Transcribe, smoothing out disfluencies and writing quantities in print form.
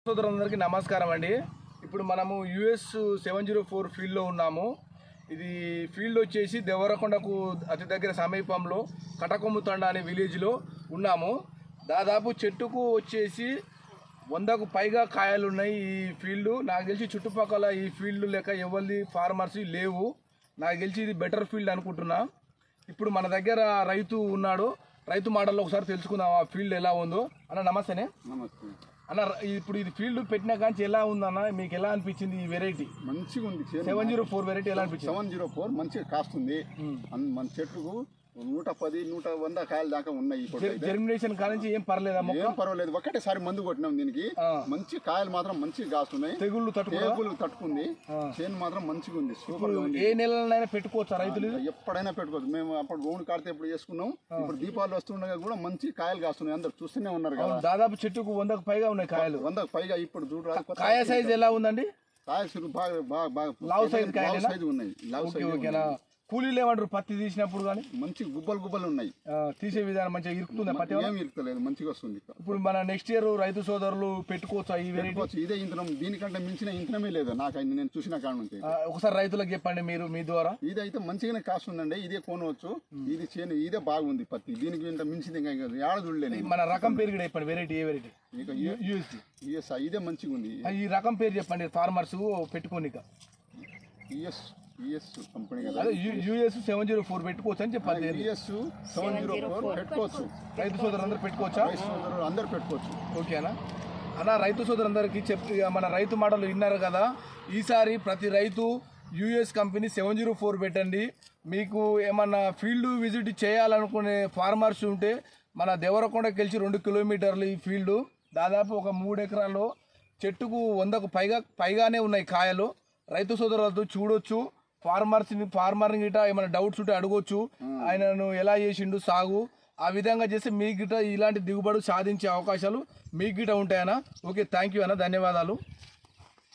సోదరులందరికీ నమస్కారం అండి. ఇప్పుడు మనము US 704 ఫీల్డ్లో ఉన్నాము. ఇది ఫీల్డ్ వచ్చేసి దేవరకొండకు అతి దగ్గర సమీపంలో కటకొమ్ము తండ అనే విలేజ్లో ఉన్నాము. దాదాపు చెట్టుకు వచ్చేసి 100కు పైగా కాయలు ఉన్నాయి ఈ ఫీల్డ్. నాకు తెలిసి చుట్టుపక్కల ఈ ఫీల్డ్ లెక్క ఎవరిది ఫార్మర్స్ లేవు. నాకు తెలిసి ఇది బెటర్ ఫీల్డ్ అనుకుంటున్నా. ఇప్పుడు మన దగ్గర రైతు ఉన్నాడు. రైతు మాటల్లో ఒకసారి తెలుసుకుందాం ఆ ఫీల్డ్ ఎలా ఉందో. అన్న నమస్తేనే. నమస్తే అన్న, ఇప్పుడు ఇది ఫీల్డ్ పెట్టినా కానీ ఎలా ఉందన్న, మీకు ఎలా అనిపించింది ఈ వెరైటీ? మంచిగా ఉంది. 704 వెరైటీ ఎలా అనిపించింది? 704 మంచిగా కాస్తుంది. మన చెట్టుకు 110, 100 కాయల దాకా ఉన్నాయి. జర్మినేషన్ కానించి ఏం పర్లేదా? ఏం పర్వాలేదు, ఒకటేసారి మందు కొట్టినాం దీనికి. మంచి కాయలు మాత్రం మంచిగా కాస్తున్నాయి. తెగుళ్ళు తట్టుకుంది. చేను మాత్రం మంచిగా ఉంది. సూపర్ గా ఉంది. ఏ నెలలైనా పెట్టుకోవచ్చా రైతులు? ఎప్పుడైనా పెట్టుకోవచ్చు. మేము అప్పుడు గోవును కాడితే ఎప్పుడు చేసుకున్నాం. ఇప్పుడు దీపావళి వస్తుండగా కూడా మంచి కాయలు కాస్తున్నాయి. అందరు చూస్తూనే ఉన్నారు కదా. దాదాపు చెట్టుకు 100కు పైగా ఉన్నాయి కాయలు. 100కు పైగా. ఇప్పుడు చూడ కాయ సైజ్ ఎలా ఉందండి? కాయ బాగా లావ్ సైజ్ ఉన్నాయి. లావ్ సైజ్. కూలీలు ఏమంటారు పత్తి తీసినప్పుడు? కానీ మంచి గుబ్బలు ఉన్నాయి. తీసే విధానం మంచిగా ఇరుకుతుంది. పత్తి ఏమి ఇరుకలేదు, మంచిగా వస్తుంది. ఇప్పుడు మన నెక్స్ట్ ఇయర్ రైతు సోదరులు పెట్టుకోవచ్చా ఈ వెరైటీ? ఇదే ఇంధనం, దీనికంటే మించిన ఇంధనమే లేదు నాకు నేను చూసిన కాడ నుంచి. ఒకసారి రైతులకు చెప్పండి మీరు మీ ద్వారా. ఇదైతే మంచిగానే కాస్తుందండి. ఇదే కొనవచ్చు. ఇది చేను ఇదే బాగుంది పత్తి. దీనికి ఇంత మించింది ఇంకా ఏడ చూడలేదు. మన రకం పేరు కూడా చెప్పండి. వెరైటీ ఏ వెరైటీ? ఇదే మంచిగా ఉంది. ఈ రకం పేరు చెప్పండి ఫార్మర్స్ పెట్టుకోనిక. కంపెనీ అదే US 704 పెట్టుకోవచ్చు అని చెప్పాలి. US 704 పెట్టుకోవచ్చు. రైతు సోదరులందరూ పెట్టుకోవచ్చా? అందరూ పెట్టుకోవచ్చు. ఓకేనా అన్న? రైతు సోదరులందరికీ మన రైతు మాటలు విన్నారు కదా. ఈసారి ప్రతి రైతు US కంపెనీ 704 పెట్టండి. మీకు ఏమన్నా ఫీల్డ్ విజిట్ చేయాలనుకునే ఫార్మర్స్ ఉంటే మన దేవరకొండకి వెళ్ళి 2 కిలోమీటర్లు ఈ ఫీల్డ్. దాదాపు ఒక 3 ఎకరాల్లో చెట్టుకు 100కు పైగానే ఉన్నాయి కాయలు. రైతు సోదరులతో చూడొచ్చు. ఫార్మర్ని గిట ఏమైనా డౌట్స్ ఉంటే అడగొచ్చు. ఆయనను ఎలా చేసిండు సాగు, ఆ విధంగా చేస్తే మీకు గిట ఇలాంటి దిగుబడి సాధించే అవకాశాలు మీకు గిట ఉంటాయన్నా. ఓకే, థ్యాంక్ యూ అన్న, ధన్యవాదాలు.